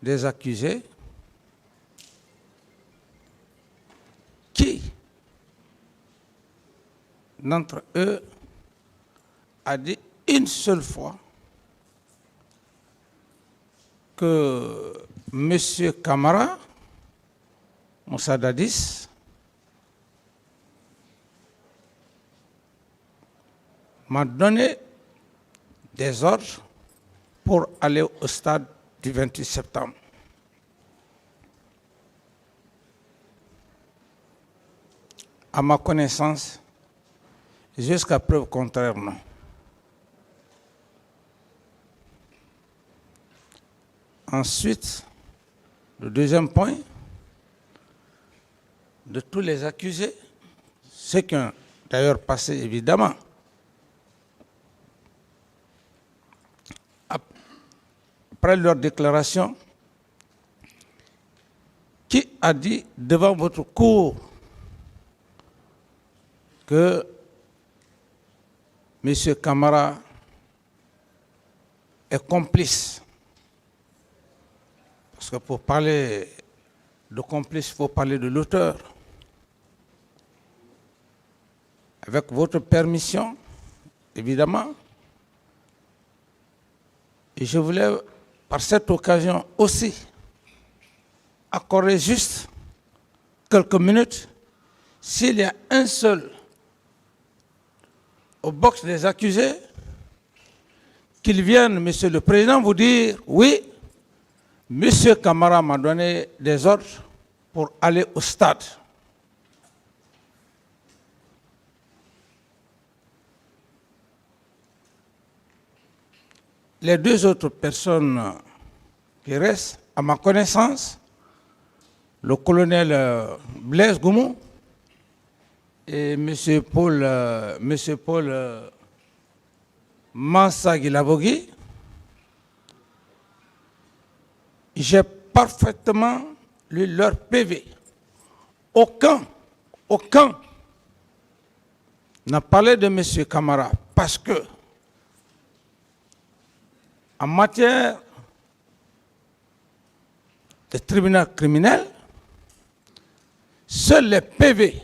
des accusés qui, d'entre eux, a dit une seule fois que M. Camara Moussa Dadis m'a donné des ordres pour aller au stade du 28 septembre. À ma connaissance, jusqu'à preuve contraire, non. Ensuite, le deuxième point, de tous les accusés, ceux qui ont d'ailleurs passé évidemment après leur déclaration, qui a dit devant votre cour que M. Camara est complice. Parce que pour parler de complice, il faut parler de l'auteur. Avec votre permission, évidemment, et je voulais, par cette occasion aussi, accorder juste quelques minutes, s'il y a un seul au box des accusés, qu'il vienne, Monsieur le Président, vous dire, oui, Monsieur Camara m'a donné des ordres pour aller au stade. Les deux autres personnes qui restent, à ma connaissance, le colonel Blaise Goumou et M. Paul Mansa Guilabogui, j'ai parfaitement lu leur PV. Aucun n'a parlé de M. Camara parce que en matière de tribunal criminel, seuls les PV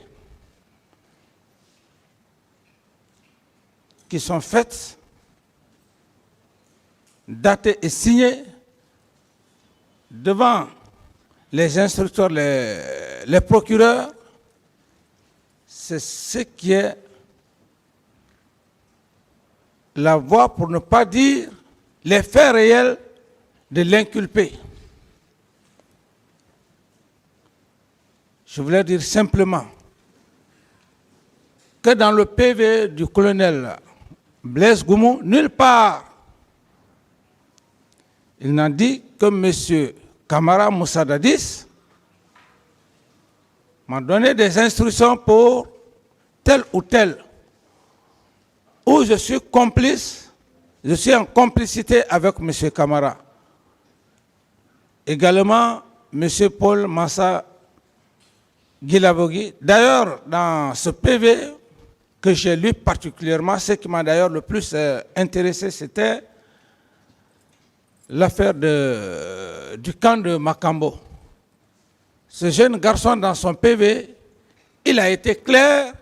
qui sont faits, datés et signés devant les instructeurs, les procureurs, c'est ce qui est la voie, pour ne pas dire les faits réels de l'inculpé. Je voulais dire simplement que dans le PV du colonel Blaise Goumou, nulle part, il n'a dit que M. Camara Moussa Dadis m'a donné des instructions pour tel ou tel, où je suis complice, je suis en complicité avec M. Camara. Également, M. Paul Massa Guilabogui. D'ailleurs, dans ce PV que j'ai lu particulièrement, ce qui m'a d'ailleurs le plus intéressé, c'était l'affaire du camp de Makambo. Ce jeune garçon, dans son PV, il a été clair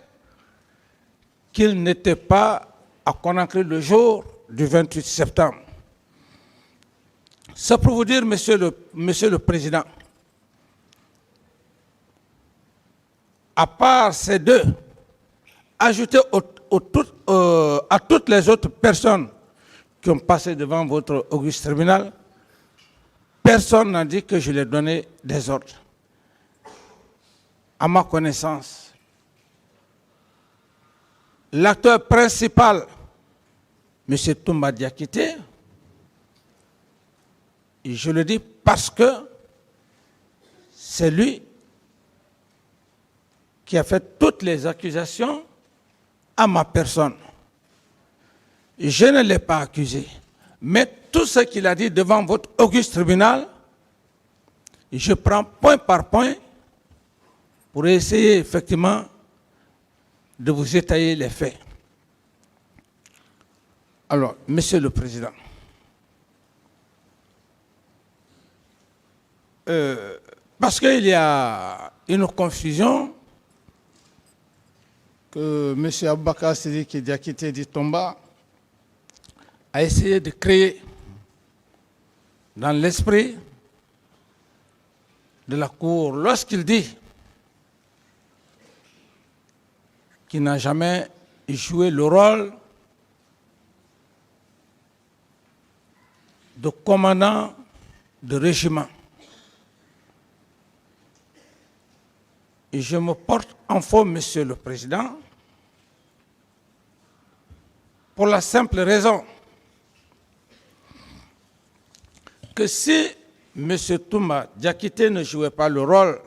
qu'il n'était pas à Conakry le jour du 28 septembre. C'est pour vous dire, Monsieur le Président, à part ces deux, ajouté à toutes les autres personnes qui ont passé devant votre auguste tribunal, personne n'a dit que je lui ai donné des ordres. À ma connaissance, l'acteur principal, M. Toumba Diakité, et je le dis parce que c'est lui qui a fait toutes les accusations à ma personne. Je ne l'ai pas accusé. Mais tout ce qu'il a dit devant votre auguste tribunal, je prends point par point pour essayer effectivement de vous étayer les faits. Alors, Monsieur le Président, parce qu'il y a une confusion que M. Aboubakar Sidiki Diakité dit Tomba a essayé de créer dans l'esprit de la Cour lorsqu'il dit qu'il n'a jamais joué le rôle de commandant de régiment. Et je me porte en faux, Monsieur le Président, pour la simple raison que si M. Toumba Diakité ne jouait pas le rôle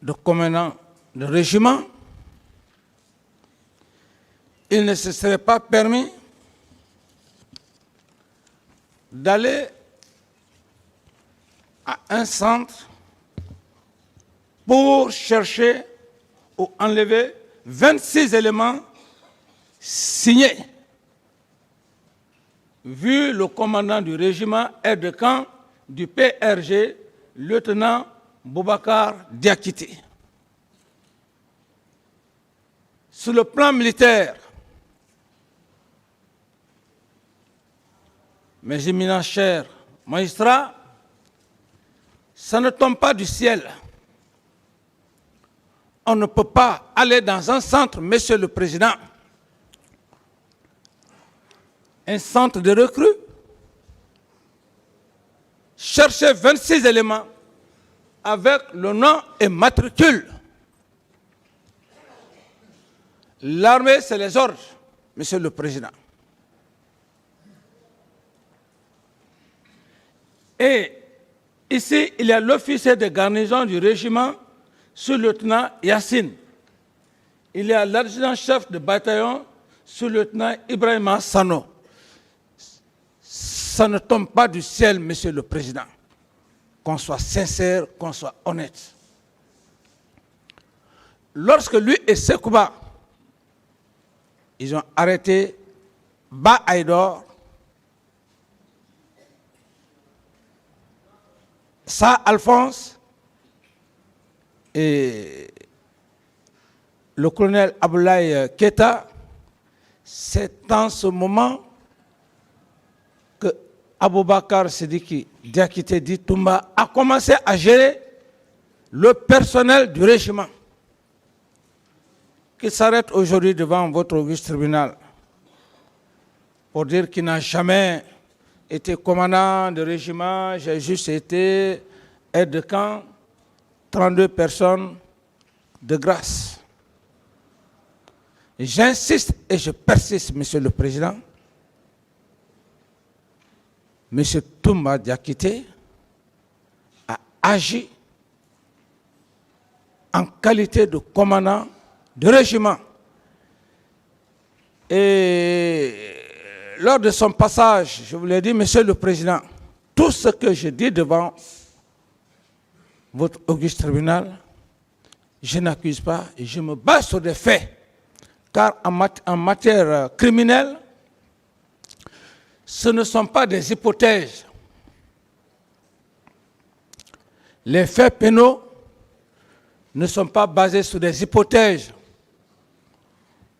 de commandant de régiment, il ne se serait pas permis d'aller à un centre pour chercher ou enlever 26 éléments signés, vu le commandant du régiment aide de camp du PRG, lieutenant Boubacar Diakité. Sur le plan militaire, mes éminents chers magistrats, ça ne tombe pas du ciel. On ne peut pas aller dans un centre, Monsieur le Président, un centre de recrues, chercher 26 éléments avec le nom et matricule. L'armée, c'est les ordres, Monsieur le Président. Et ici, il y a l'officier de garnison du régiment, sous-lieutenant Yassine. Il y a l'adjudant-chef de bataillon, sous-lieutenant Ibrahima Sano. Ça ne tombe pas du ciel, Monsieur le Président. Qu'on soit sincère, qu'on soit honnête. Lorsque lui et Sekouba, ils ont arrêté Ba Aïdor, Sa Alphonse et le colonel Aboulaye Keta, c'est en ce moment que Aboubakar Sidiki Diakité dit Toumba a commencé à gérer le personnel du régiment qui s'arrête aujourd'hui devant votre auguste tribunal pour dire qu'il n'a jamais été commandant de régiment, j'ai juste été aide de camp, 32 personnes de grâce. J'insiste et je persiste, Monsieur le Président. Monsieur Toumba Diakité a agi en qualité de commandant de régiment. Et lors de son passage, je vous l'ai dit, Monsieur le Président, tout ce que je dis devant votre auguste tribunal, je n'accuse pas et je me base sur des faits. Car en matière criminelle, ce ne sont pas des hypothèses. Les faits pénaux ne sont pas basés sur des hypothèses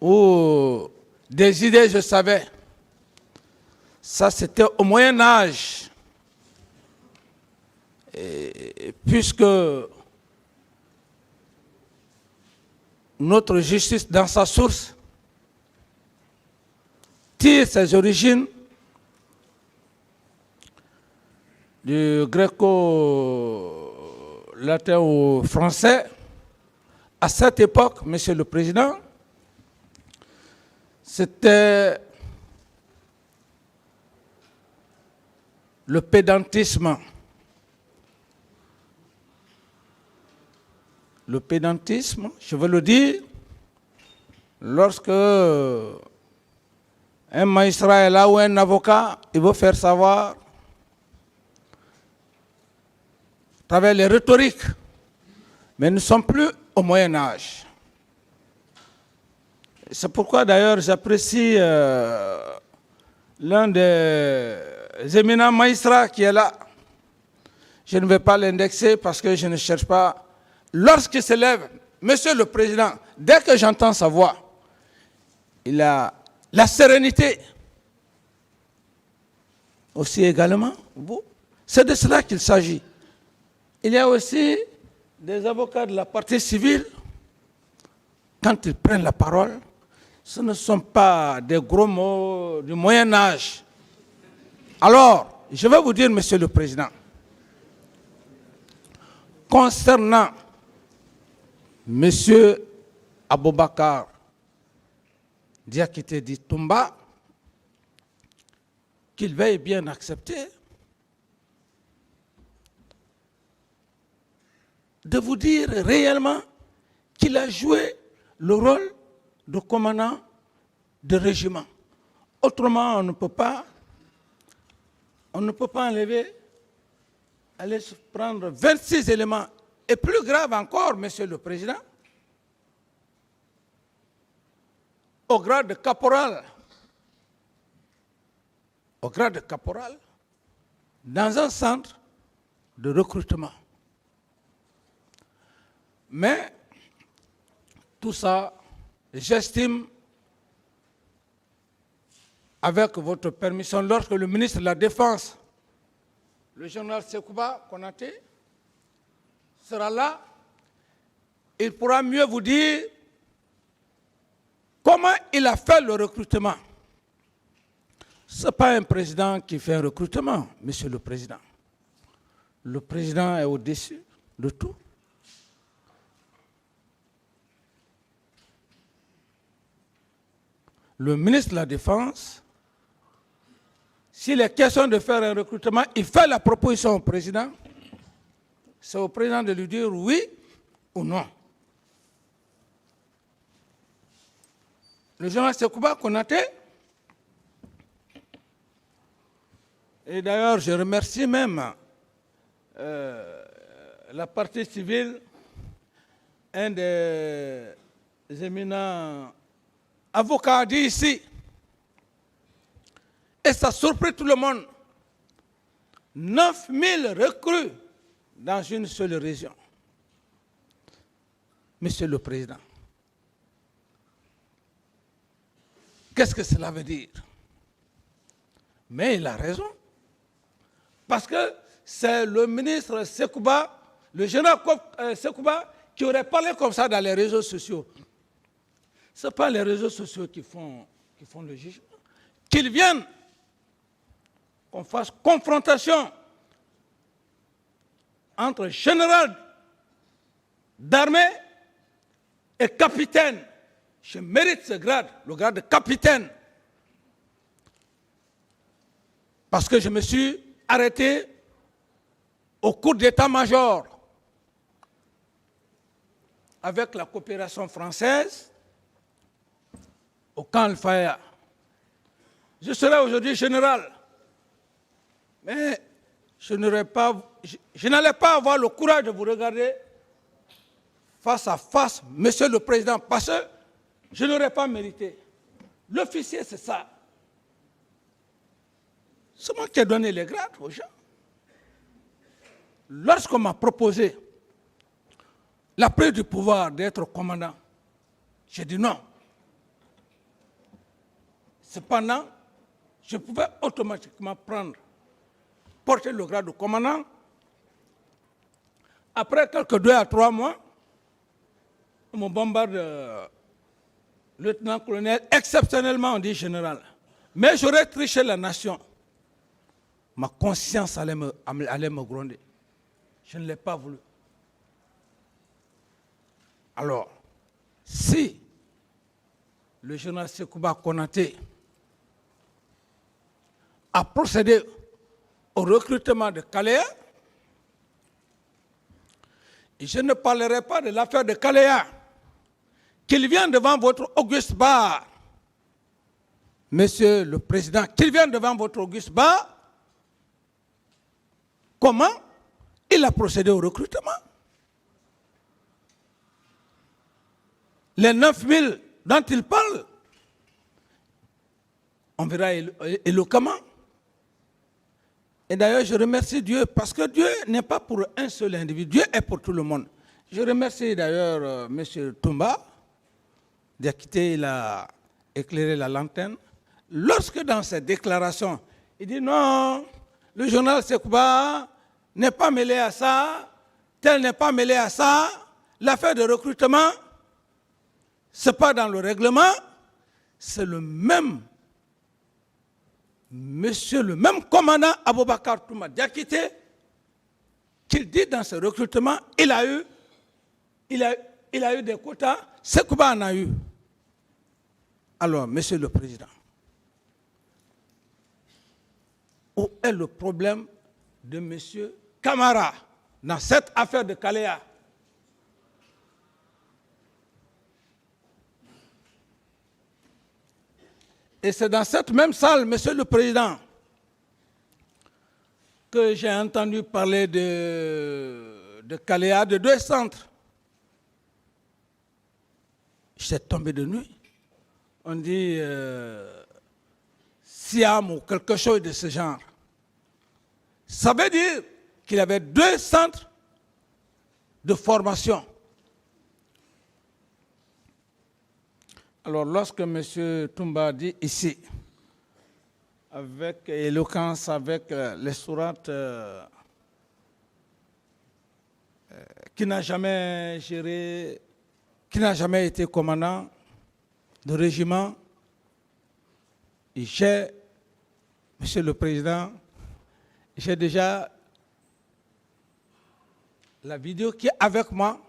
ou des idées, je savais. Ça, c'était au Moyen Âge. Et puisque notre justice, dans sa source, tire ses origines du gréco-latin au français, à cette époque, Monsieur le Président, c'était le pédantisme. Le pédantisme, je veux le dire, lorsque un magistrat est là ou un avocat, il veut faire savoir, à travers les rhétoriques, mais nous ne sommes plus au Moyen Âge. C'est pourquoi d'ailleurs j'apprécie l'un des éminents magistrats qui est là. Je ne vais pas l'indexer parce que je ne cherche pas. Lorsqu'il se lève, Monsieur le Président, dès que j'entends sa voix, il a la sérénité. Aussi également, vous, c'est de cela qu'il s'agit. Il y a aussi des avocats de la partie civile, quand ils prennent la parole, ce ne sont pas des gros mots du Moyen-Âge. Alors, je vais vous dire, Monsieur le Président, concernant Monsieur Aboubakar Diakité dit Toumba, qu'il veuille bien accepter de vous dire réellement qu'il a joué le rôle de commandant de régiment. Autrement, on ne peut pas enlever, aller se prendre 26 éléments. Et plus grave encore, Monsieur le Président, au grade de caporal, dans un centre de recrutement. Mais tout ça, j'estime, avec votre permission, lorsque le ministre de la Défense, le général Sekouba Konaté, sera là, il pourra mieux vous dire comment il a fait le recrutement. Ce n'est pas un président qui fait un recrutement, Monsieur le Président. Le président est au-dessus de tout. Le ministre de la Défense, s'il est question de faire un recrutement, il fait la proposition au président. C'est au président de lui dire oui ou non. Le général Sekouba Konaté, et d'ailleurs je remercie même la partie civile, un des éminents avocats a dit ici, et ça surprit tout le monde, 9000 recrues dans une seule région. Monsieur le Président, qu'est-ce que cela veut dire? Mais il a raison. Parce que c'est le ministre Sekouba, le général Sekouba, qui aurait parlé comme ça dans les réseaux sociaux. Ce n'est pas les réseaux sociaux qui font le jugement. Qu'ils viennent, qu'on fasse confrontation entre général d'armée et capitaine. Je mérite ce grade, le grade de capitaine. Parce que je me suis arrêté au cours d'état-major avec la coopération française au camp Al-Faya. Je serai aujourd'hui général, mais je n'allais pas avoir le courage de vous regarder face à face, Monsieur le Président, parce que je n'aurais pas mérité. L'officier, c'est ça. C'est moi qui ai donné les grades aux gens. Lorsqu'on m'a proposé la prise du pouvoir d'être commandant, j'ai dit non. Cependant, je pouvais automatiquement porter le grade de commandant. Après quelques 2 à 3 mois, on me bombarde lieutenant-colonel, exceptionnellement on dit général. Mais j'aurais triché la nation. Ma conscience allait me gronder. Je ne l'ai pas voulu. Alors, si le général Sekouba Konaté a procédé au recrutement de Kaléa, et je ne parlerai pas de l'affaire de Kaléa, qu'il vienne devant votre auguste bar, Monsieur le Président, qu'il vienne devant votre auguste bar, comment il a procédé au recrutement. Les 9000 dont il parle, on verra éloquemment. Et d'ailleurs, je remercie Dieu parce que Dieu n'est pas pour un seul individu, Dieu est pour tout le monde. Je remercie d'ailleurs M. Toumba Diakité, il a éclairé la lanterne. Lorsque dans ses déclarations, il dit non, le journal Sekouba n'est pas mêlé à ça, tel n'est pas mêlé à ça, l'affaire de recrutement, ce n'est pas dans le règlement, c'est le même monsieur, le même commandant Aboubakar Touma Diakité, qu'il dit dans ce recrutement, il a eu des quotas, Sekouba en a eu. Alors, Monsieur le Président, où est le problème de Monsieur Camara dans cette affaire de Kaléa? Et c'est dans cette même salle, Monsieur le Président, que j'ai entendu parler de Kaléa, de 2 centres. J'étais tombé de nuit. On dit Siam ou quelque chose de ce genre. Ça veut dire qu'il y avait 2 centres de formation. Alors, lorsque M. Toumba dit ici, avec éloquence, avec les sourates, qui n'a jamais géré, qui n'a jamais été commandant de régiment, et j'ai, Monsieur le Président, j'ai déjà la vidéo qui est avec moi.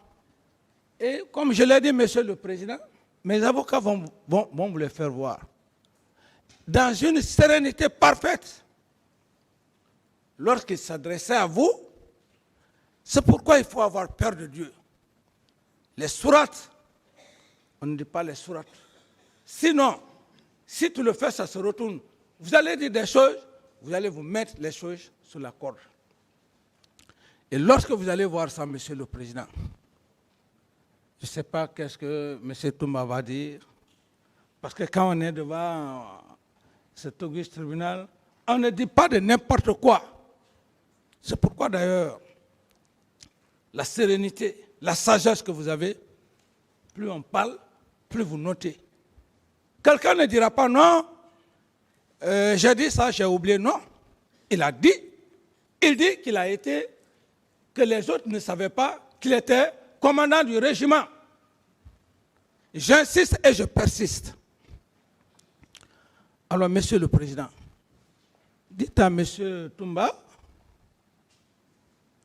Et comme je l'ai dit, Monsieur le Président, mes avocats vont vous le faire voir. Dans une sérénité parfaite, lorsqu'il s'adressait à vous, c'est pourquoi il faut avoir peur de Dieu. Les sourates, on ne dit pas les sourates. Sinon, si tu le fais, ça se retourne. Vous allez dire des choses, vous allez vous mettre les choses sur la corde. Et lorsque vous allez voir ça, Monsieur le Président, je ne sais pas qu'est-ce que M. Toumba va dire, parce que quand on est devant cet auguste tribunal, on ne dit pas de n'importe quoi. C'est pourquoi d'ailleurs, la sérénité, la sagesse que vous avez, plus on parle, plus vous notez. Quelqu'un ne dira pas non, j'ai dit ça, j'ai oublié. Non, il a dit, il dit qu'il a été, que les autres ne savaient pas qu'il était commandant du régiment. J'insiste et je persiste. Alors, Monsieur le Président, dites à Monsieur Toumba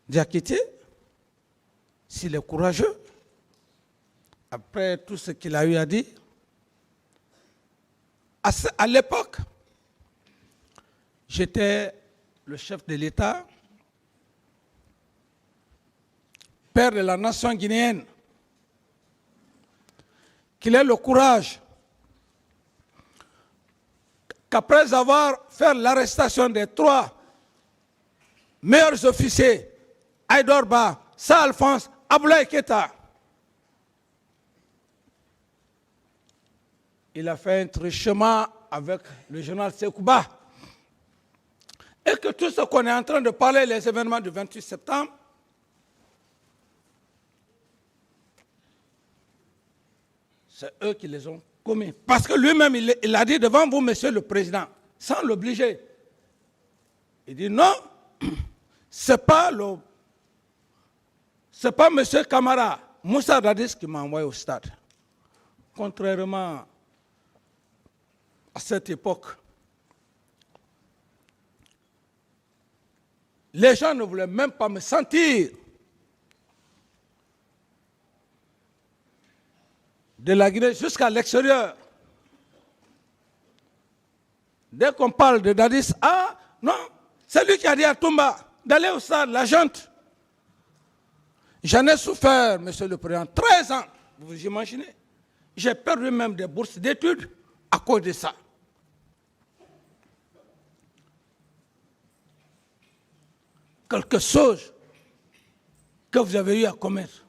Diakité, s'il est courageux, après tout ce qu'il a eu à dire, à l'époque, j'étais le chef de l'État, père de la nation guinéenne, qu'il ait le courage qu'après avoir fait l'arrestation des 3 meilleurs officiers, Aïdor Ba, Sa Alphonse, Aboulaye Keita, il a fait un truchement avec le journal Sekouba. Et que tout ce qu'on est en train de parler, les événements du 28 septembre, c'est eux qui les ont commis. Parce que lui-même, il a dit devant vous, Monsieur le Président, sans l'obliger. Il dit non, c'est pas Monsieur Camara, Moussa Dadis qui m'a envoyé au stade. Contrairement à cette époque, les gens ne voulaient même pas me sentir de la Guinée jusqu'à l'extérieur. Dès qu'on parle de Dadis, ah non, c'est lui qui a dit à Toumba d'aller au stade, la junte. J'en ai souffert, Monsieur le Président, 13 ans, vous imaginez. J'ai perdu même des bourses d'études à cause de ça. Quelque chose que vous avez eu à commettre.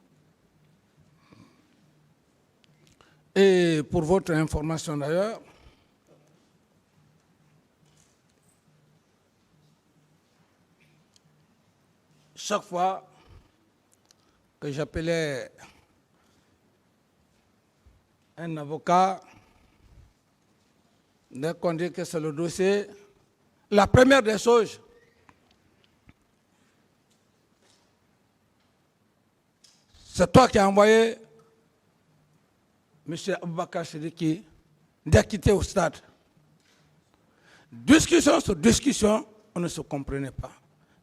Et pour votre information d'ailleurs, chaque fois que j'appelais un avocat, dès qu'on dit que c'est le dossier, la première des choses, c'est toi qui as envoyé M. Aboubakar Sidiki d'acquitter au stade. Discussion sur discussion, on ne se comprenait pas.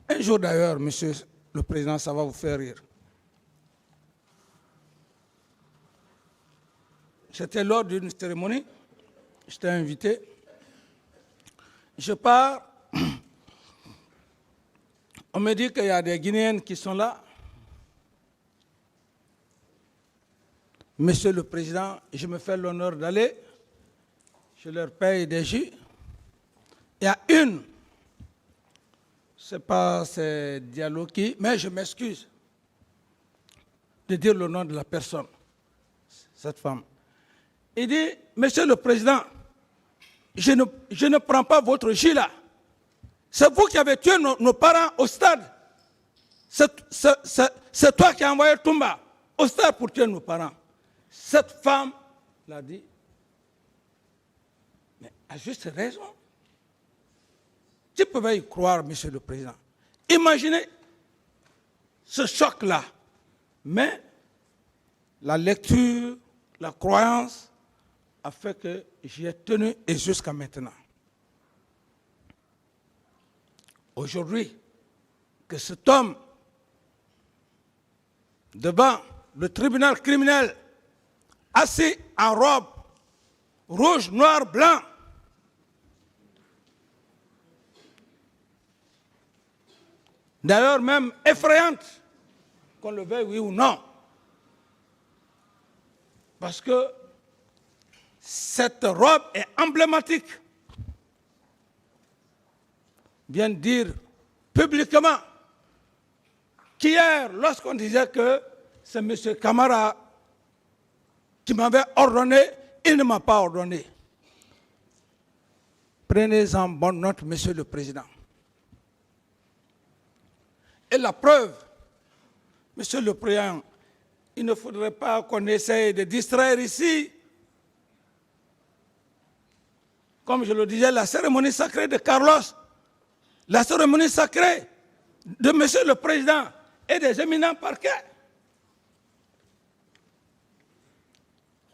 Un jour d'ailleurs, Monsieur le Président, ça va vous faire rire. J'étais lors d'une cérémonie, j'étais invité. Je pars, on me dit qu'il y a des Guinéennes qui sont là. Monsieur le Président, je me fais l'honneur d'aller, je leur paye des jus. Il y a une, c'est pas c'est Diallo qui, mais je m'excuse de dire le nom de la personne, cette femme. Il dit, Monsieur le Président, je ne prends pas votre jus là. C'est vous qui avez tué nos parents au stade. C'est toi qui as envoyé Toumba au stade pour tuer nos parents. Cette femme l'a dit, mais à juste raison. Tu pouvais y croire, Monsieur le Président. Imaginez ce choc-là. Mais la lecture, la croyance a fait que j'y ai tenu et jusqu'à maintenant. Aujourd'hui, que cet homme, devant le tribunal criminel, assis en robe rouge, noir, blanc, d'ailleurs même effrayante, qu'on le veuille oui ou non, parce que cette robe est emblématique, vient dire publiquement qu'hier, lorsqu'on disait que c'est M. Camara qui m'avait ordonné, il ne m'a pas ordonné. Prenez-en bonne note, Monsieur le Président. Et la preuve, Monsieur le Président, il ne faudrait pas qu'on essaye de distraire ici, comme je le disais, la cérémonie sacrée de Carlos, la cérémonie sacrée de Monsieur le Président et des éminents parquets.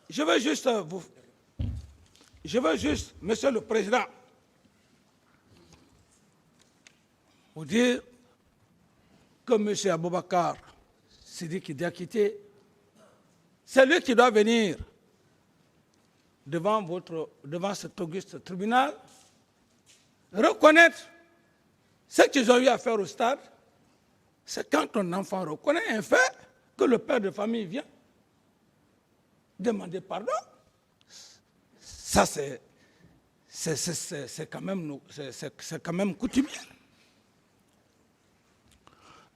Je veux juste, Monsieur le Président, vous dire que M. Aboubakar Sidiki Diakité, c'est lui qui doit venir devant cet auguste tribunal, reconnaître ce qu'ils ont eu à faire au stade. C'est quand un enfant reconnaît un fait que le père de famille vient demander pardon. Ça, c'est quand même coutumier.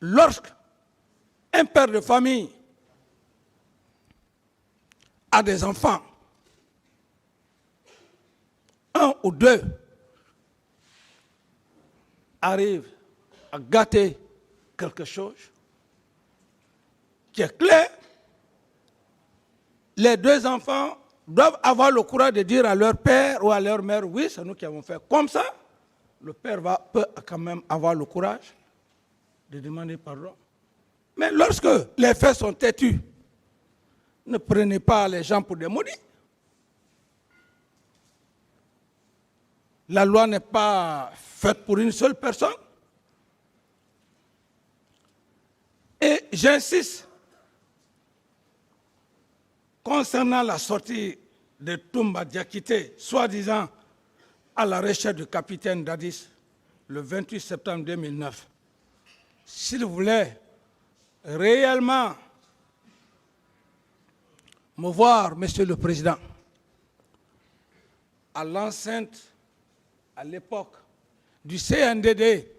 Lorsqu'un père de famille a des enfants, un ou deux arrivent à gâter quelque chose qui est clair, les deux enfants doivent avoir le courage de dire à leur père ou à leur mère, oui, c'est nous qui avons fait comme ça. Le père peut quand même avoir le courage de demander pardon. Mais lorsque les faits sont têtus, ne prenez pas les gens pour des maudits. La loi n'est pas faite pour une seule personne. Et j'insiste, concernant la sortie de Toumba Diakité, soi-disant à la recherche du capitaine Dadis, le 28 septembre 2009, s'il voulait réellement me voir, Monsieur le Président, à l'enceinte, à l'époque du CNDD,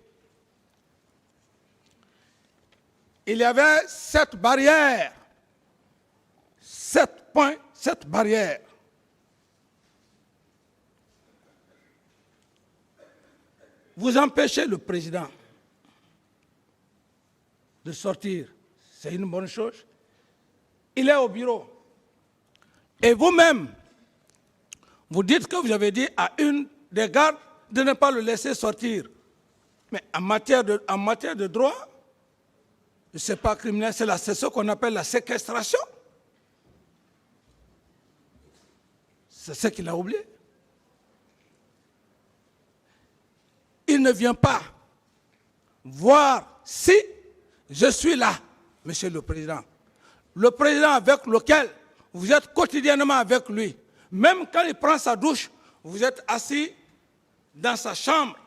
il y avait cette barrière, 7 points, cette barrière. Vous empêchez le président de sortir. C'est une bonne chose. Il est au bureau. Et vous-même, vous dites que vous avez dit à une des gardes de ne pas le laisser sortir. Mais en matière de droit, ce n'est pas criminel, c'est ce qu'on appelle la séquestration. C'est ce qu'il a oublié. Il ne vient pas voir si je suis là, Monsieur le Président. Le président avec lequel vous êtes quotidiennement avec lui, même quand il prend sa douche, vous êtes assis dans sa chambre.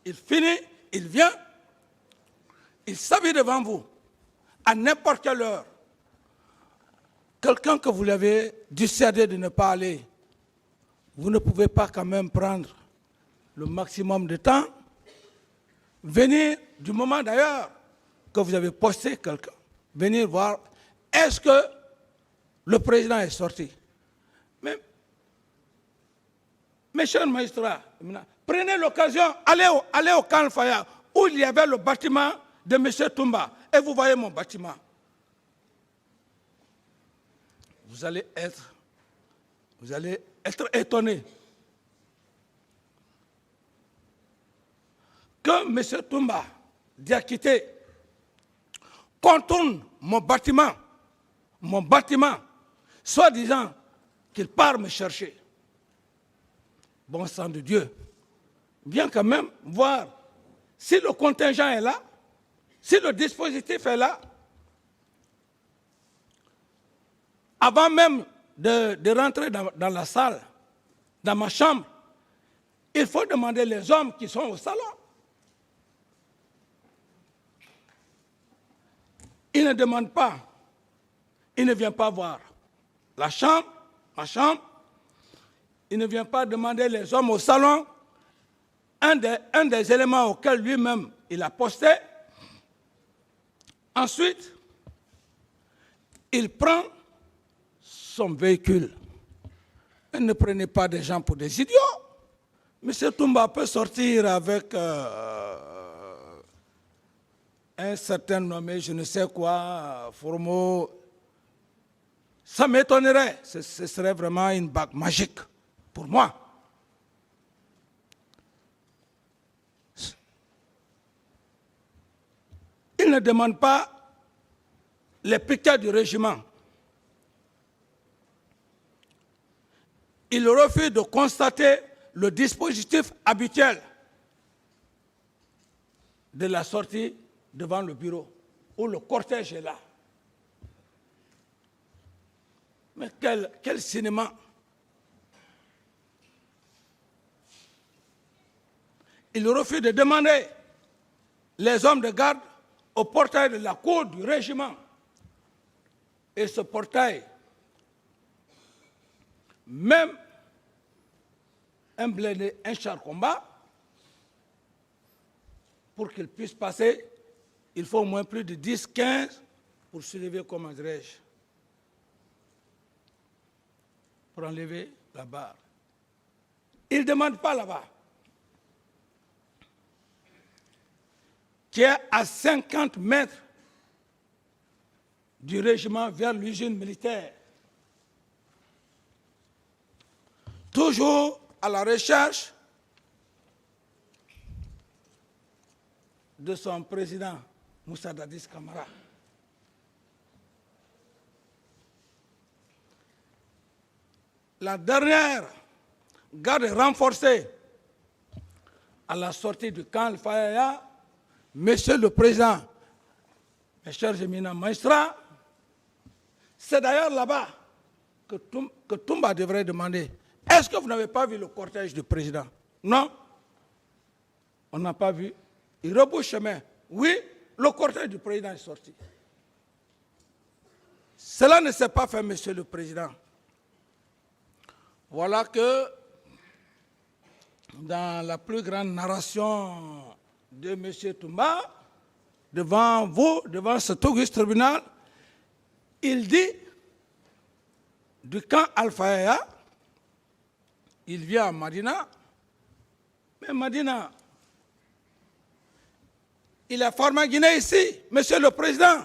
Il finit, il vient, il s'habille devant vous, à n'importe quelle heure. Quelqu'un que vous l'avez dissuadé de ne pas aller, vous ne pouvez pas quand même prendre le maximum de temps, venir du moment d'ailleurs que vous avez posté quelqu'un, venir voir, est-ce que le président est sorti? Mais, mes chers magistrats, prenez l'occasion, allez au Camp Al-Faya, où il y avait le bâtiment de M. Toumba, et vous voyez mon bâtiment. Vous allez être étonné que M. Toumba Diakité contourne mon bâtiment, soi-disant qu'il part me chercher. Bon sang de Dieu, viens quand même voir si le contingent est là, si le dispositif est là. Avant même de rentrer dans la salle, dans ma chambre, il faut demander les hommes qui sont au salon. Il ne demande pas, il ne vient pas voir la chambre, ma chambre, il ne vient pas demander les hommes au salon. Un des éléments auxquels lui-même il a posté. Ensuite, il prend son véhicule. Ne prenez pas des gens pour des idiots. M. Toumba peut sortir avec un certain nommé, je ne sais quoi, Formo. Ça m'étonnerait. Ce serait vraiment une bague magique pour moi. Il ne demande pas les piquets du régiment. Il refuse de constater le dispositif habituel de la sortie devant le bureau, où le cortège est là. Mais quel cinéma! Il refuse de demander les hommes de garde au portail de la cour du régiment. Et ce portail, même un blindé, un char combat, pour qu'il puisse passer, il faut au moins plus de 10, 15 pour soulever, comment dirais-je, pour enlever la barre. Il ne demande pas là-bas, qui est à 50 mètres du régiment vers l'usine militaire. Toujours à la recherche de son président, Moussa Dadis Camara. La dernière garde renforcée à la sortie du camp Al-Faya, Monsieur le Président, mes chers éminents magistrats, c'est d'ailleurs là-bas que Toumba devrait demander, est-ce que vous n'avez pas vu le cortège du président? Non, on n'a pas vu. Il rebouche chemin. Oui, le cortège du président est sorti. Cela ne s'est pas fait, Monsieur le Président. Voilà que, dans la plus grande narration de M. Toumba, devant vous, devant cet auguste tribunal, il dit, du camp Al-Faya, il vient à Madina, mais Madina, Il a formé Guinée ici, Monsieur le Président.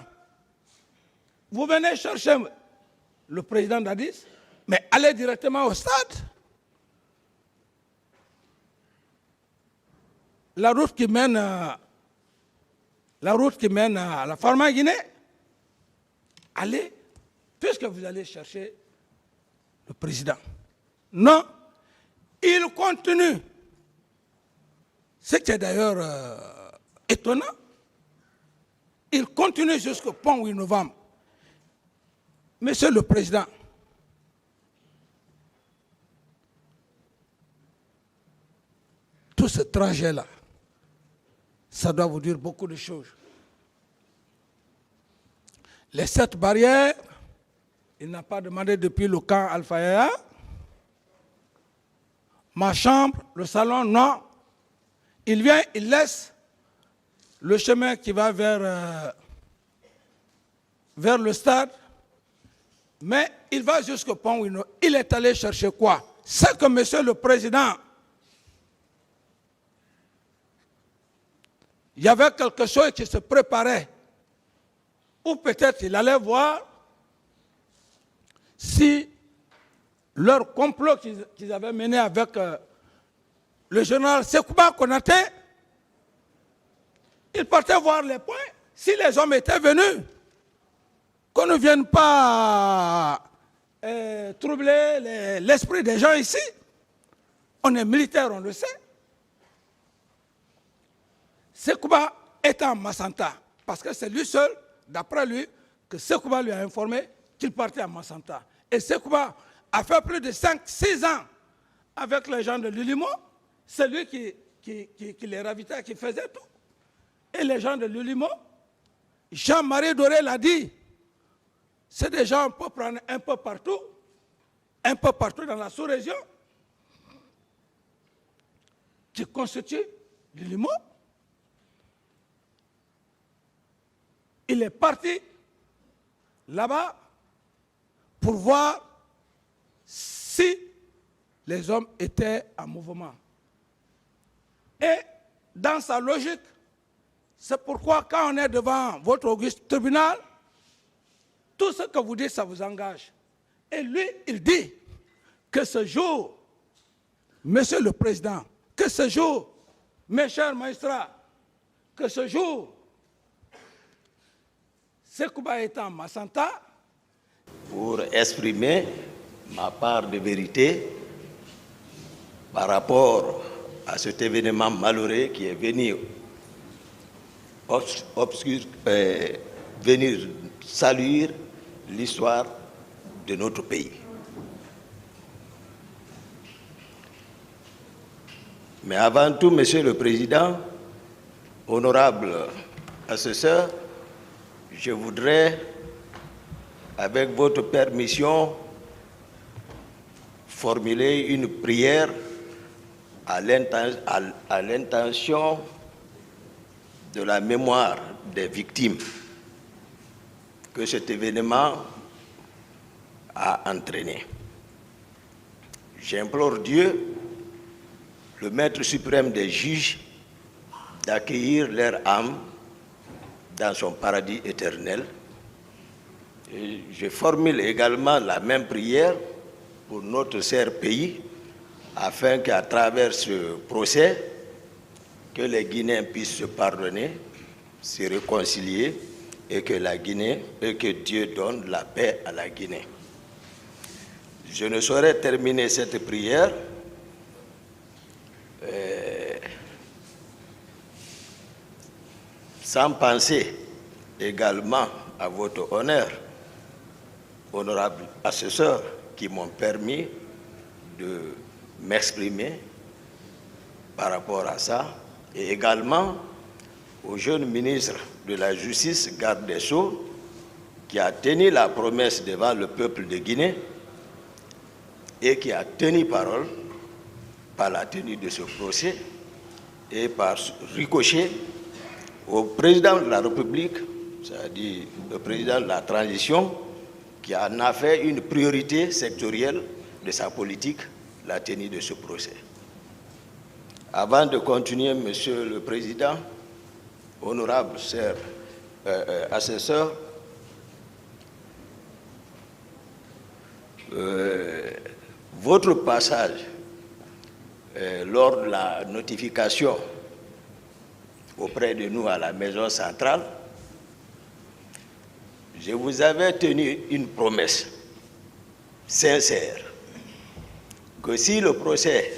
Vous venez chercher le président d'Addis, mais allez directement au stade. La route qui mène à la Pharma Guinée, allez, puisque vous allez chercher le président. Non, il continue. Ce qui est d'ailleurs étonnant, il continue jusqu'au pont 8 novembre. Monsieur le Président, tout ce trajet-là, ça doit vous dire beaucoup de choses. Les 7 barrières, il n'a pas demandé depuis le camp Alpha Yaya. Ma chambre, le salon, non. Il vient, il laisse le chemin qui va vers le stade, mais il va jusqu'au pont Wino. Il est allé chercher quoi? C'est que Monsieur le Président, il y avait quelque chose qui se préparait, ou peut-être il allait voir si leur complot qu'ils avaient mené avec le général Sekouba Konaté, ils partaient voir les points. Si les hommes étaient venus, qu'on ne vienne pas troubler l'esprit des gens ici. On est militaire, on le sait. Sekouba est en Massanta, parce que c'est lui seul, d'après lui, que Sekouba lui a informé qu'il partait à Massanta. Et Sekouba a fait plus de 5-6 ans avec les gens de l'Ulimo. C'est lui qui les ravitait, qui faisait tout. Et les gens de l'Ulimo, Jean-Marie Doré l'a dit, c'est des gens qu'on peut prendre un peu partout dans la sous-région, qui constituent l'Ulimo. Il est parti là-bas pour voir si les hommes étaient en mouvement. Et dans sa logique, c'est pourquoi quand on est devant votre auguste tribunal, tout ce que vous dites, ça vous engage. Et lui, il dit que ce jour, Monsieur le Président, que ce jour, mes chers magistrats, que ce jour, Sekouba est en Massanta, pour exprimer ma part de vérité par rapport à cet événement malheureux qui est venu venir saluer l'histoire de notre pays. Mais avant tout, Monsieur le Président, honorable assesseur, je voudrais, avec votre permission, formuler une prière à l'intention de la mémoire des victimes que cet événement a entraîné. J'implore Dieu, le Maître suprême des juges, d'accueillir leur âme dans son paradis éternel. Et je formule également la même prière pour notre cher pays, afin qu'à travers ce procès, que les Guinéens puissent se pardonner, se réconcilier, et que Dieu donne la paix à la Guinée. Je ne saurais terminer cette prière sans penser également à votre honneur, honorable assesseur, qui m'ont permis de m'exprimer par rapport à ça, et également au jeune ministre de la Justice, garde des Sceaux, qui a tenu la promesse devant le peuple de Guinée et qui a tenu parole par la tenue de ce procès et par ricochet au président de la République, c'est-à-dire le président de la transition, qui en a fait une priorité sectorielle de sa politique, la tenue de ce procès. Avant de continuer, Monsieur le Président, honorable cher assesseur, votre passage lors de la notification auprès de nous à la maison centrale, je vous avais tenu une promesse sincère que si le procès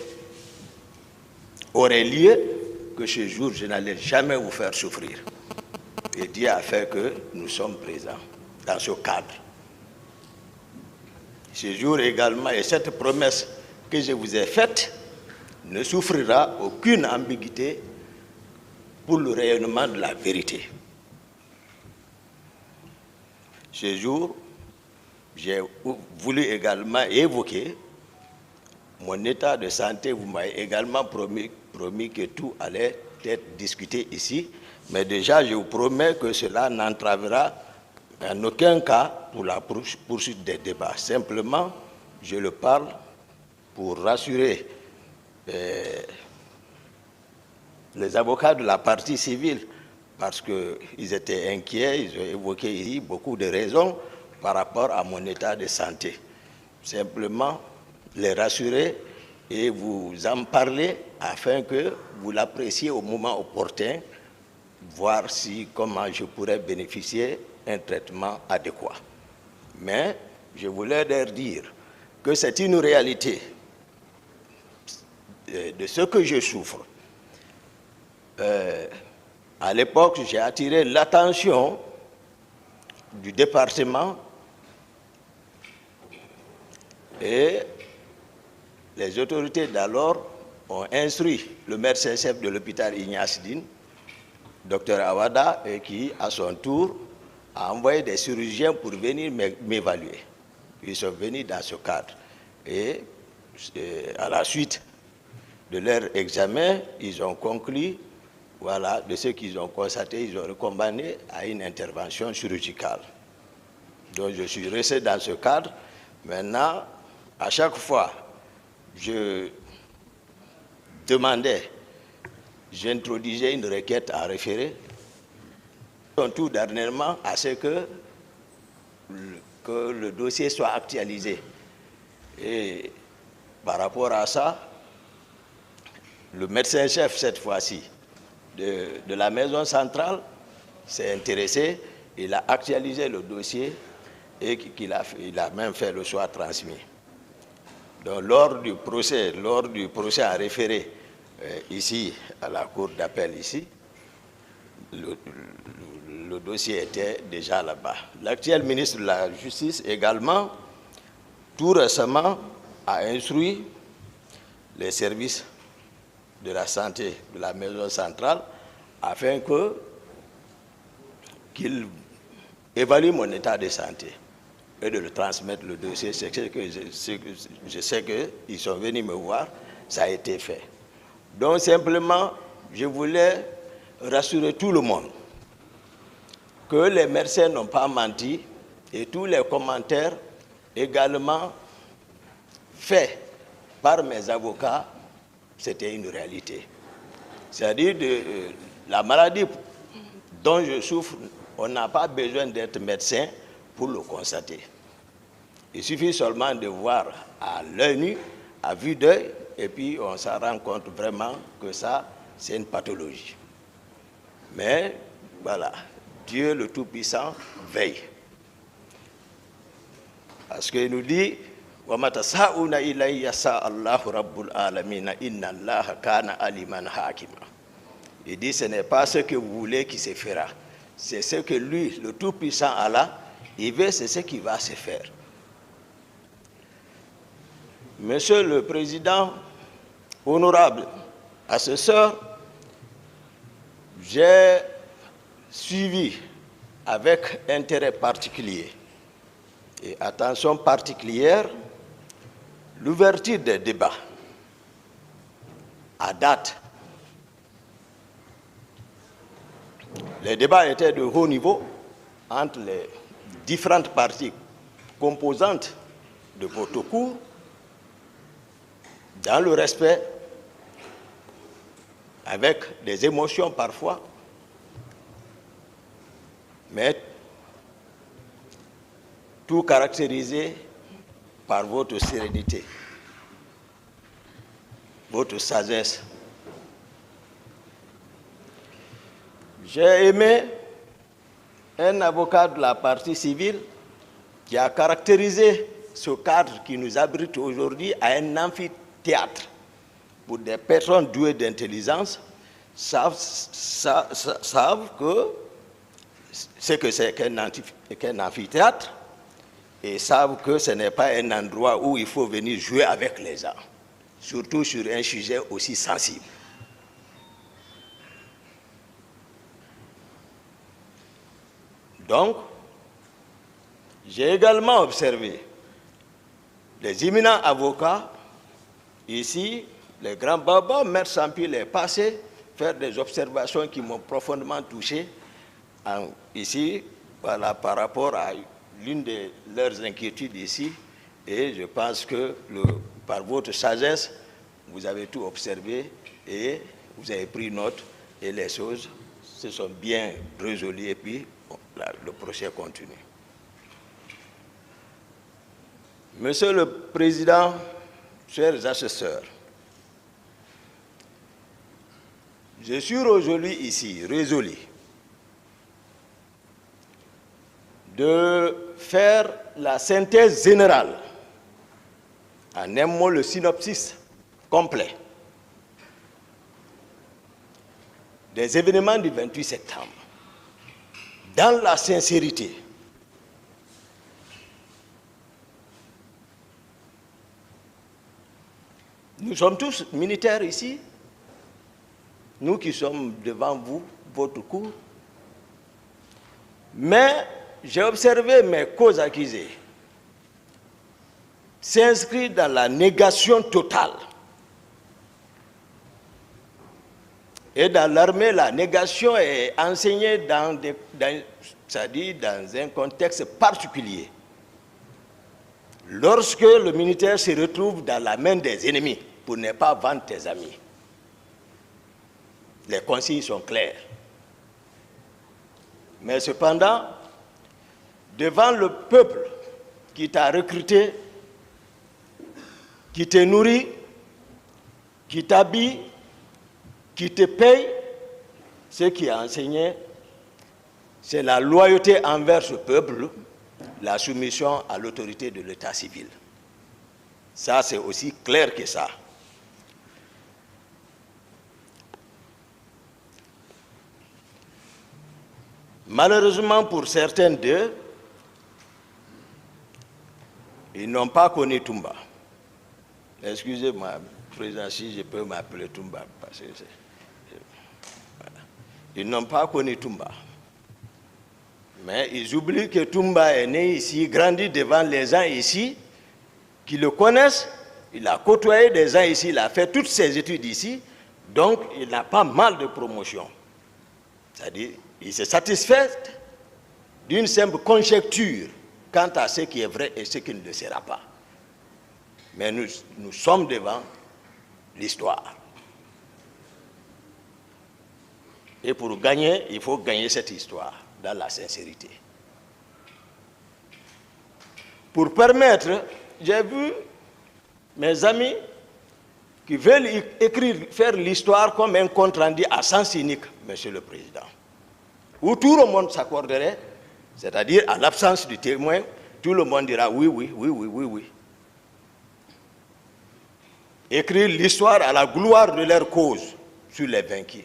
aurait lieu, que ce jour, je n'allais jamais vous faire souffrir. Et Dieu a fait que nous sommes présents dans ce cadre. Ce jour également, et cette promesse que je vous ai faite ne souffrira aucune ambiguïté pour le rayonnement de la vérité. Ce jour, j'ai voulu également évoquer mon état de santé. Vous m'avez également promis que tout allait être discuté ici, mais déjà je vous promets que cela n'entravera en aucun cas pour la poursuite des débats. Simplement, je le parle pour rassurer les avocats de la partie civile, parce qu'ils étaient inquiets, ils ont évoqué ici beaucoup de raisons par rapport à mon état de santé. Simplement, les rassurer et vous en parler afin que vous l'appréciez au moment opportun, voir comment je pourrais bénéficier d'un traitement adéquat. Mais je voulais leur dire que c'est une réalité de ce que je souffre. À l'époque, j'ai attiré l'attention du département et les autorités d'alors ont instruit le médecin-chef de l'hôpital Ignace Dine, Dr Awada, et qui, à son tour, a envoyé des chirurgiens pour venir m'évaluer. Ils sont venus dans ce cadre. Et à la suite de leur examen, ils ont conclu, voilà, de ce qu'ils ont constaté, ils ont recommandé à une intervention chirurgicale. Donc je suis resté dans ce cadre. Maintenant, à chaque fois, je demandais, j'introduisais une requête à référer, tout dernièrement à ce que le dossier soit actualisé. Et par rapport à ça, le médecin-chef, cette fois-ci, de la maison centrale, s'est intéressé, il a actualisé le dossier et il a même fait le choix transmis. Donc, lors du procès à référé ici, à la cour d'appel ici, le dossier était déjà là-bas. L'actuel ministre de la Justice également, tout récemment, a instruit les services de la santé de la maison centrale afin qu'ils évaluent mon état de santé et de le transmettre le dossier. Je sais qu'ils sont venus me voir, ça a été fait. Donc simplement, je voulais rassurer tout le monde que les médecins n'ont pas menti et tous les commentaires également faits par mes avocats, c'était une réalité. C'est-à-dire la maladie dont je souffre, on n'a pas besoin d'être médecin pour le constater. Il suffit seulement de voir à l'œil nu, à vue d'œil, et puis on s'en rend compte vraiment que ça, c'est une pathologie. Mais voilà, Dieu le Tout-Puissant veille. Parce qu'il nous dit, il dit, ce n'est pas ce que vous voulez qui se fera. C'est ce que lui, le Tout-Puissant Allah, il veut, c'est ce qui va se faire. Monsieur le Président, honorable assesseur, j'ai suivi avec intérêt particulier et attention particulière l'ouverture des débats à date. Les débats étaient de haut niveau entre les différentes parties composantes de votre cours, dans le respect, avec des émotions parfois, mais tout caractérisé par votre sérénité, votre sagesse. J'ai aimé un avocat de la partie civile qui a caractérisé ce cadre qui nous abrite aujourd'hui à un amphithéâtre pour des personnes douées d'intelligence savent que ce que c'est qu'un amphithéâtre et savent que ce n'est pas un endroit où il faut venir jouer avec les gens, surtout sur un sujet aussi sensible. Donc, j'ai également observé les éminents avocats, ici, les grands babas, Maître Sampi est passé, faire des observations qui m'ont profondément touché, ici, voilà, par rapport à l'une de leurs inquiétudes ici, et je pense que par votre sagesse, vous avez tout observé et vous avez pris note et les choses se sont bien résolues et puis le procès continue. Monsieur le Président, chers assesseurs, je suis aujourd'hui ici résolu de faire la synthèse générale, en un mot le synopsis complet des événements du 28 septembre, dans la sincérité. Nous sommes tous militaires ici, nous qui sommes devant vous, votre cour. Mais j'ai observé mes causes accusées s'inscrire dans la négation totale. Et dans l'armée, la négation est enseignée c'est-à-dire dans un contexte particulier. Lorsque le militaire se retrouve dans la main des ennemis, pour ne pas vendre tes amis, les consignes sont claires. Mais cependant, devant le peuple qui t'a recruté, qui te nourrit, qui t'habille, qui te paye, ce qui est enseigné, c'est la loyauté envers ce peuple, la soumission à l'autorité de l'état civil. Ça, c'est aussi clair que ça. Malheureusement, pour certains d'eux, ils n'ont pas connu Toumba. Excusez-moi, Président, si je peux m'appeler Toumba, parce que voilà. Ils n'ont pas connu Toumba. Mais ils oublient que Toumba est né ici, grandi devant les gens ici, qui le connaissent, il a côtoyé des gens ici, il a fait toutes ses études ici, donc il n'a pas mal de promotion. C'est-à-dire, il se satisfait d'une simple conjecture quant à ce qui est vrai et ce qui ne le sera pas. Mais nous sommes devant l'histoire. Et pour gagner, il faut gagner cette histoire dans la sincérité. Pour permettre, j'ai vu mes amis qui veulent écrire, faire l'histoire comme un compte rendu à sens unique, Monsieur le Président, où tout le monde s'accorderait, c'est-à-dire à l'absence du témoin, tout le monde dira oui, oui, oui, oui, oui, oui. Écrire l'histoire à la gloire de leur cause sur les vaincus.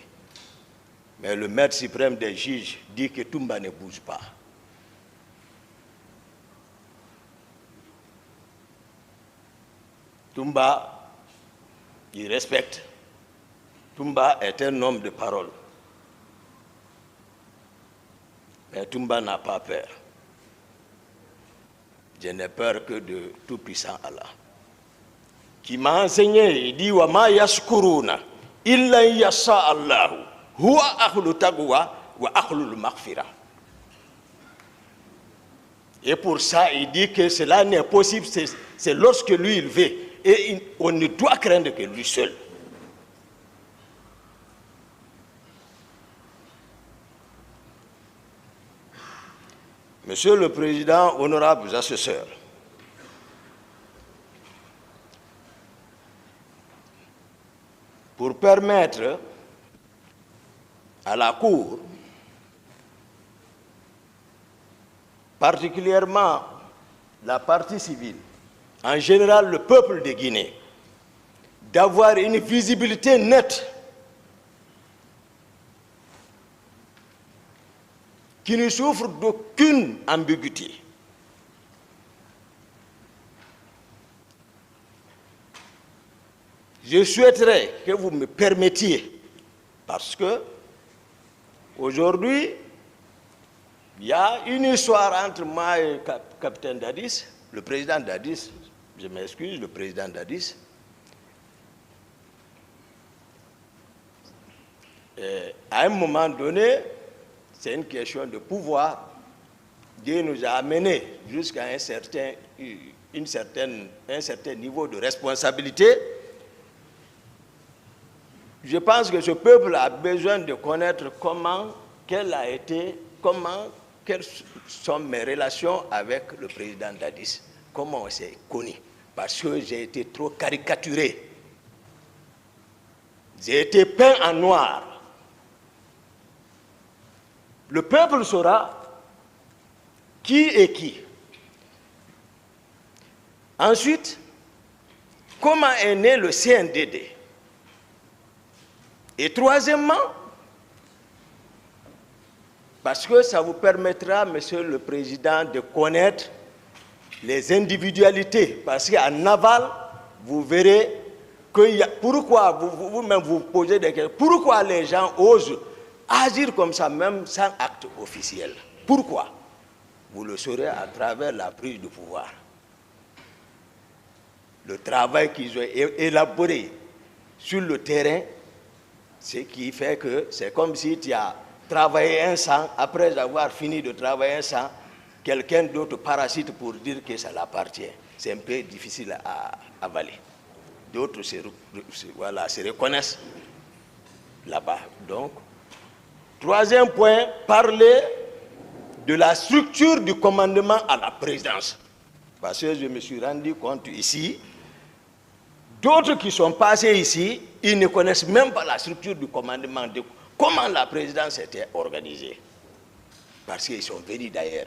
Mais le maître suprême des juges dit que Toumba ne bouge pas. Toumba, il respecte. Toumba est un homme de parole. Mais Toumba n'a pas peur. Je n'ai peur que de tout-puissant Allah, qui m'a enseigné, il dit « Wa ma yashkuruna illa yasha Allahu huwa akhlu taqwa wa akhlu maghfira ». Et pour ça, il dit que cela n'est possible, c'est lorsque lui il veut. Et on ne doit craindre que lui seul. Monsieur le Président, honorables assesseurs, pour permettre à la Cour, particulièrement la partie civile, en général le peuple de Guinée, d'avoir une visibilité nette qui ne souffre d'aucune ambiguïté. Je souhaiterais que vous me permettiez, parce que aujourd'hui, il y a une histoire entre moi et le capitaine Dadis, le président Dadis, je m'excuse, le président Dadis. À un moment donné, c'est une question de pouvoir. Dieu nous a amenés jusqu'à un certain niveau de responsabilité. Je pense que ce peuple a besoin de connaître quelles sont mes relations avec le président Dadis, comment on s'est connus, parce que j'ai été trop caricaturé. J'ai été peint en noir. Le peuple saura qui est qui. Ensuite, comment est né le CNDD? Et troisièmement, parce que ça vous permettra, Monsieur le Président, de connaître les individualités. Parce qu'en aval, vous verrez pourquoi vous-même vous posez des questions. Pourquoi les gens osent agir comme ça, même sans acte officiel? Pourquoi? Vous le saurez à travers la prise de pouvoir. Le travail qu'ils ont élaboré sur le terrain, ce qui fait que c'est comme si tu as travaillé un sang, après avoir fini de travailler un sang, quelqu'un d'autre parasite pour dire que ça l'appartient. C'est un peu difficile à avaler. D'autres se reconnaissent là-bas. Donc, troisième point, parler de la structure du commandement à la présidence. Parce que je me suis rendu compte ici, d'autres qui sont passés ici, ils ne connaissent même pas la structure du commandement, de comment la présidence était organisée. Parce qu'ils sont venus d'ailleurs.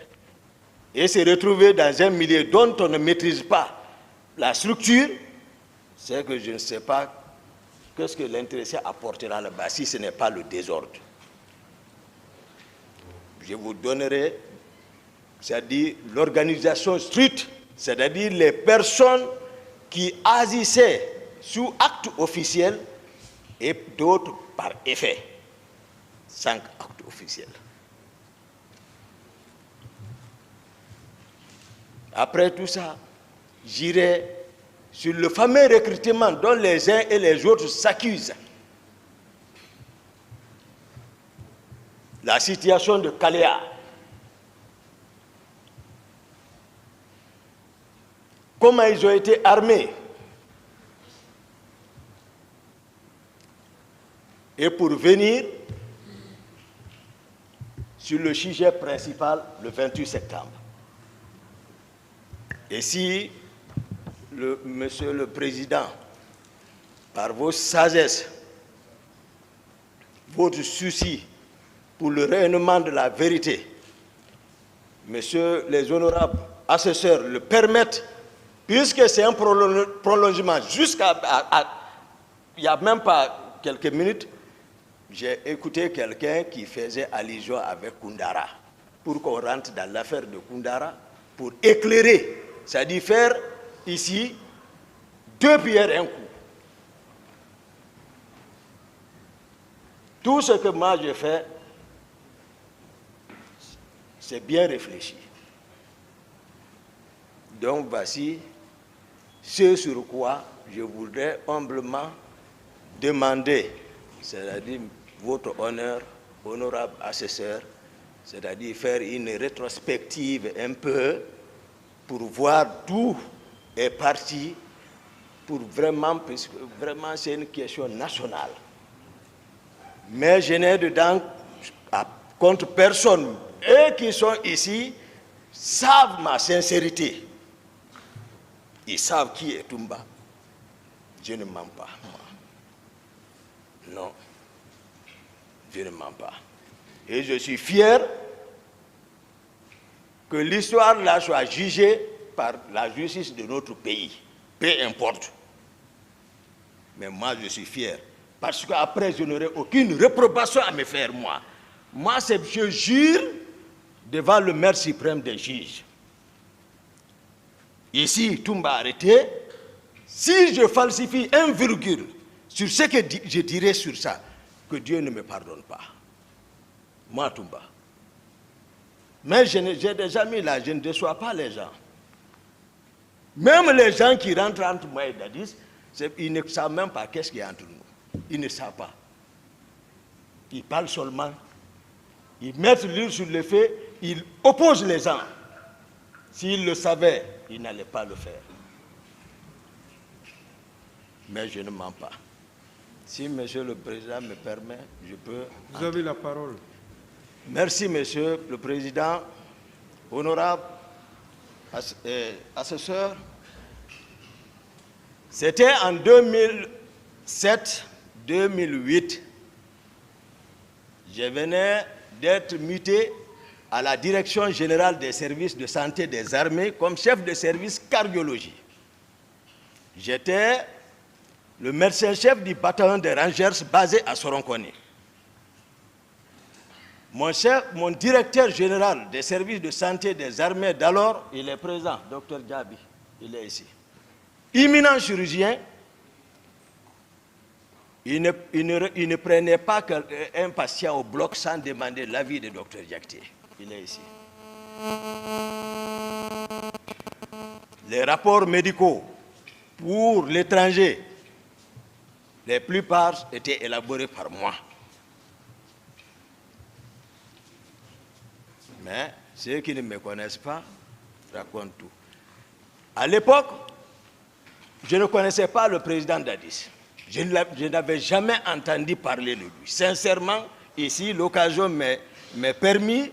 Et se retrouver dans un milieu dont on ne maîtrise pas la structure, c'est que je ne sais pas qu'est-ce que l'intéressé apportera là-bas si ce n'est pas le désordre. Je vous donnerai, c'est-à-dire l'organisation stricte, c'est-à-dire les personnes qui agissaient sous acte officiel et d'autres par effet, sans acte officiel. Après tout ça, j'irai sur le fameux recrutement dont les uns et les autres s'accusent. La situation de Kaléa. Comment ils ont été armés. Et pour venir sur le sujet principal, le 28 septembre. Et si, Monsieur le Président, par vos sagesses, votre souci pour le rayonnement de la vérité, Messieurs les honorables assesseurs le permettent, puisque c'est un prolongement jusqu'à... Il n'y a même pas quelques minutes, j'ai écouté quelqu'un qui faisait allusion avec Koundara, pour qu'on rentre dans l'affaire de Koundara, pour éclairer, c'est-à-dire faire ici deux pierres un coup. Tout ce que moi j'ai fait, c'est bien réfléchi. Donc voici ce sur quoi je voudrais humblement demander, c'est-à-dire votre honneur, honorable assesseur, c'est-à-dire faire une rétrospective un peu pour voir d'où est parti, pour vraiment, parce que vraiment c'est une question nationale. Mais je n'ai dedans contre personne. Eux qui sont ici, savent ma sincérité. Ils savent qui est Toumba. Je ne mens pas, moi. Non, je ne mens pas. Et je suis fier que l'histoire là soit jugée par la justice de notre pays. Peu importe. Mais moi, je suis fier. Parce qu'après, je n'aurai aucune réprobation à me faire, moi. Moi, je jure devant le maître suprême des juges. Ici, Toumba arrêté. Si je falsifie un virgule sur ce que je dirais sur ça, que Dieu ne me pardonne pas. Moi, Toumba. Mais j'ai des amis là, je ne déçois pas les gens. Même les gens qui rentrent entre moi et Dadis, ils ne savent même pas qu'est-ce qu'il y a entre nous. Ils ne savent pas. Ils parlent seulement. Ils mettent l'huile sur le feu, ils opposent les gens. S'ils le savaient, ils n'allaient pas le faire. Mais je ne mens pas. Si Monsieur le Président me permet, je peux... Vous avez la parole. Merci, Monsieur le Président. Honorable assesseur, c'était en 2007-2008. Je venais d'être muté à la Direction générale des services de santé des armées comme chef de service cardiologie. J'étais le médecin-chef du bataillon des Rangers basé à Soronconi. Mon directeur général des services de santé des armées d'alors, il est présent, Dr Djabi, il est ici. Imminent chirurgien, il ne prenait pas un patient au bloc sans demander l'avis de Dr Diakité. Il est ici. Les rapports médicaux pour l'étranger, les plupart étaient élaborés par moi. Mais ceux qui ne me connaissent pas racontent tout. À l'époque, je ne connaissais pas le président Dadis. Je n'avais jamais entendu parler de lui. Sincèrement, ici, l'occasion m'est permise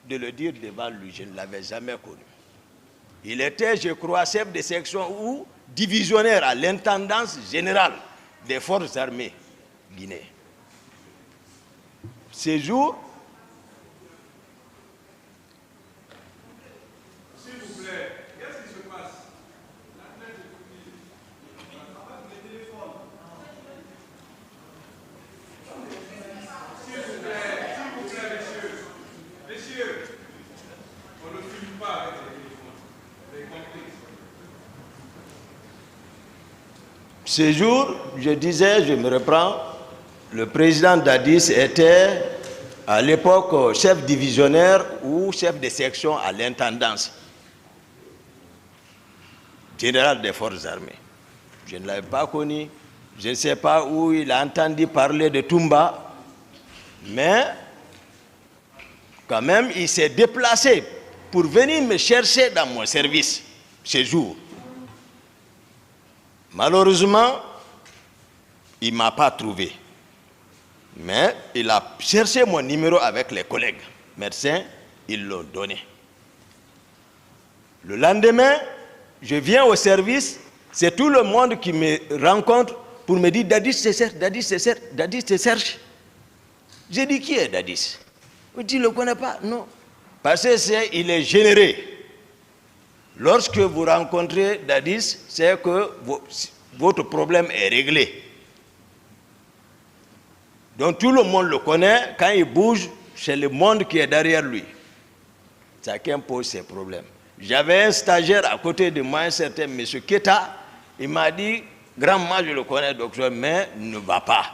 de le dire devant lui. Je ne l'avais jamais connu. Il était, je crois, chef de section ou divisionnaire à l'intendance générale des forces armées guinéennes. Ces jours, S'il vous plaît, qu'est-ce qui se passe? S'il vous plaît, messieurs, on ne filme pas avec les téléphones. Vous avez compris? ces jours, je disais, je me reprends, le président Dadis était à l'époque chef divisionnaire ou chef de section à l'intendance générale des forces armées. Je ne l'avais pas connu, je ne sais pas où il a entendu parler de Toumba, mais quand même il s'est déplacé pour venir me chercher dans mon service ce jour. Malheureusement, il ne m'a pas trouvé. Mais il a cherché mon numéro avec les collègues médecins, ils l'ont donné. Le lendemain, je viens au service, c'est tout le monde qui me rencontre pour me dire Dadis te cherche, Dadis te cherche, Dadis te cherche. J'ai dit qui est Dadis? Tu ne le connais pas? Non. Parce qu'il est généreux. Lorsque vous rencontrez Dadis, c'est que votre problème est réglé. Donc tout le monde le connaît, quand il bouge, c'est le monde qui est derrière lui. Chacun pose ses problèmes. J'avais un stagiaire à côté de moi, un certain M. Keta, il m'a dit, grand-moi je le connais docteur, mais ne va pas.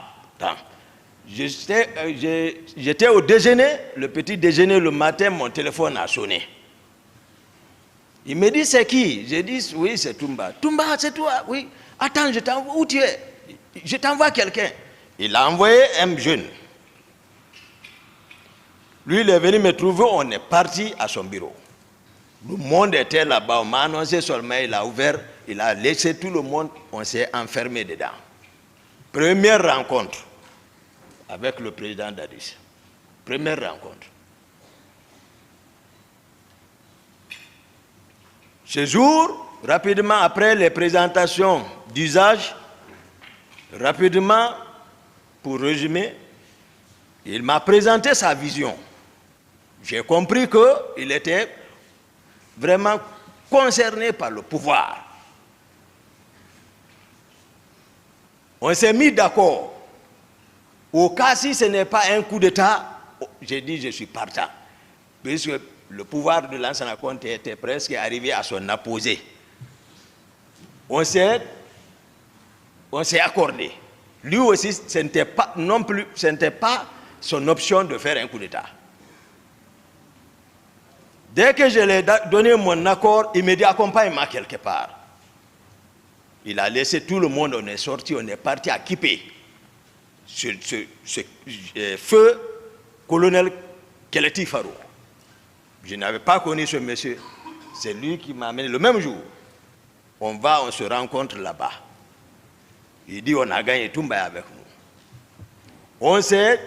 J'étais au déjeuner, le petit déjeuner le matin, mon téléphone a sonné. Il me dit c'est qui? J'ai dit oui c'est Toumba. Toumba c'est toi? Oui. Attends, je t'envoie, où tu es? Je t'envoie quelqu'un. Il a envoyé un jeune. Lui, il est venu me trouver, on est parti à son bureau. Le monde était là-bas, on m'a annoncé seulement, il a ouvert, il a laissé tout le monde, on s'est enfermé dedans. Première rencontre avec le président Dadis. Première rencontre. Ce jour, rapidement après les présentations d'usage, rapidement, pour résumer, il m'a présenté sa vision. J'ai compris qu'il était vraiment concerné par le pouvoir. On s'est mis d'accord. Au cas si ce n'est pas un coup d'État, j'ai dit je suis partant. Puisque le pouvoir de Lansana Conté était presque arrivé à son apogée. On s'est accordé. Lui aussi, ce n'était pas non plus, ce n'était pas son option de faire un coup d'État. Dès que je lui ai donné mon accord, il m'a dit accompagne-moi quelque part. Il a laissé tout le monde, on est sorti, on est parti à Kipé. Ce feu colonel Keleti Farouk. Je n'avais pas connu ce monsieur. C'est lui qui m'a amené le même jour. On se rencontre là-bas. Il dit on a gagné Toumba avec nous. On sait,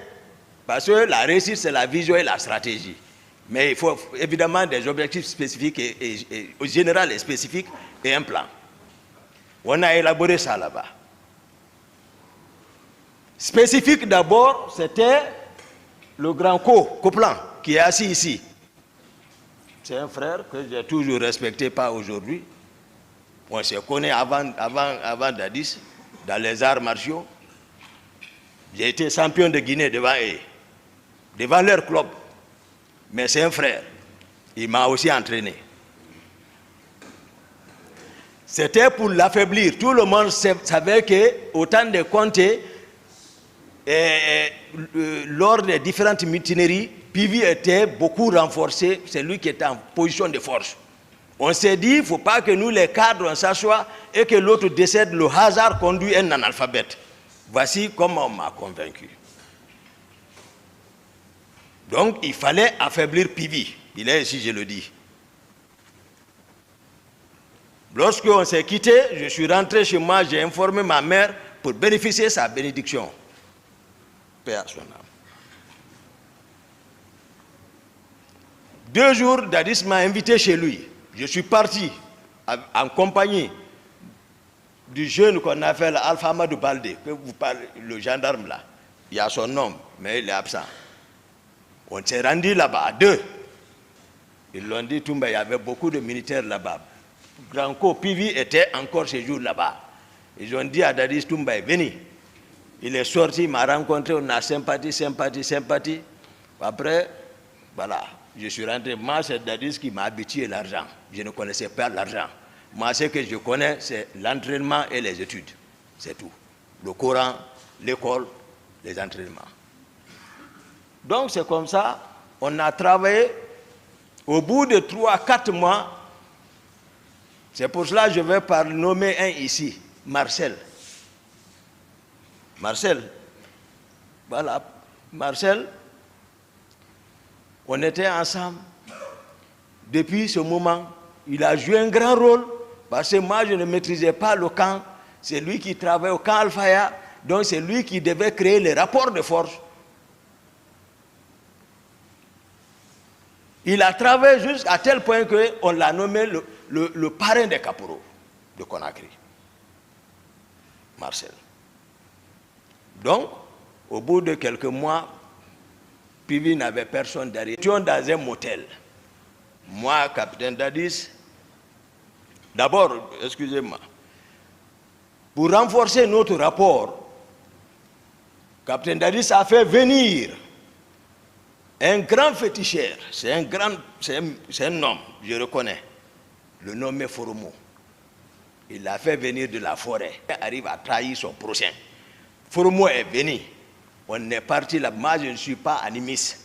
parce que la réussite c'est la vision et la stratégie. Mais il faut évidemment des objectifs spécifiques et général et spécifiques et un plan. On a élaboré ça là-bas. Spécifique d'abord, c'était le grand Coplan qui est assis ici. C'est un frère que j'ai toujours respecté, pas aujourd'hui. On se connaît avant Dadis, dans les arts martiaux. J'ai été champion de Guinée devant eux, devant leur club. Mais c'est un frère. Il m'a aussi entraîné. C'était pour l'affaiblir. Tout le monde savait qu'au temps de Conté, lors des différentes mutineries, Pivi était beaucoup renforcé. C'est lui qui était en position de force. On s'est dit, il ne faut pas que nous, les cadres, on s'assoie et que l'autre décède. Le hasard conduit un analphabète. Voici comment on m'a convaincu. Donc, il fallait affaiblir Pivi. Il est ici, je le dis. Lorsqu'on s'est quitté, je suis rentré chez moi, j'ai informé ma mère pour bénéficier de sa bénédiction. Paix à son âme. 2 jours, Dadis m'a invité chez lui. Je suis parti en compagnie du jeune qu'on appelle Alpha Amadou Baldé, que vous parlez, le gendarme là. Il y a son nom, mais il est absent. On s'est rendu là-bas à 2. Ils l'ont dit, Toumba, il y avait beaucoup de militaires là-bas. Granco Pivi était encore ce jour là-bas. Ils ont dit à Dadis, Toumba est venu. Il est sorti, il m'a rencontré, on a sympathie. Après, voilà, je suis rentré. Moi, c'est Dadis qui m'a habitué à l'argent. Je ne connaissais pas l'argent. Moi, ce que je connais, c'est l'entraînement et les études. C'est tout. Le Coran, l'école, les entraînements. Donc, c'est comme ça, on a travaillé. Au bout de 3-4 mois, c'est pour cela que je vais nommer un ici, Marcel. Voilà, Marcel, on était ensemble. Depuis ce moment, il a joué un grand rôle, parce que moi, je ne maîtrisais pas le camp. C'est lui qui travaillait au camp Al-Faya, donc c'est lui qui devait créer les rapports de force. Il a travaillé jusqu'à tel point qu'on l'a nommé le parrain des caporaux de Conakry. Marcel. Donc, au bout de quelques mois, Pivi n'avait personne derrière. Nous étions dans un motel. Moi, capitaine Dadis, d'abord, excusez-moi, pour renforcer notre rapport, capitaine Dadis a fait venir un grand féticheur. C'est un homme, je reconnais, le nommé Foromo. Il l'a fait venir de la forêt. Il arrive à trahir son prochain. Foromo est venu. On est parti là. Moi, je ne suis pas animiste.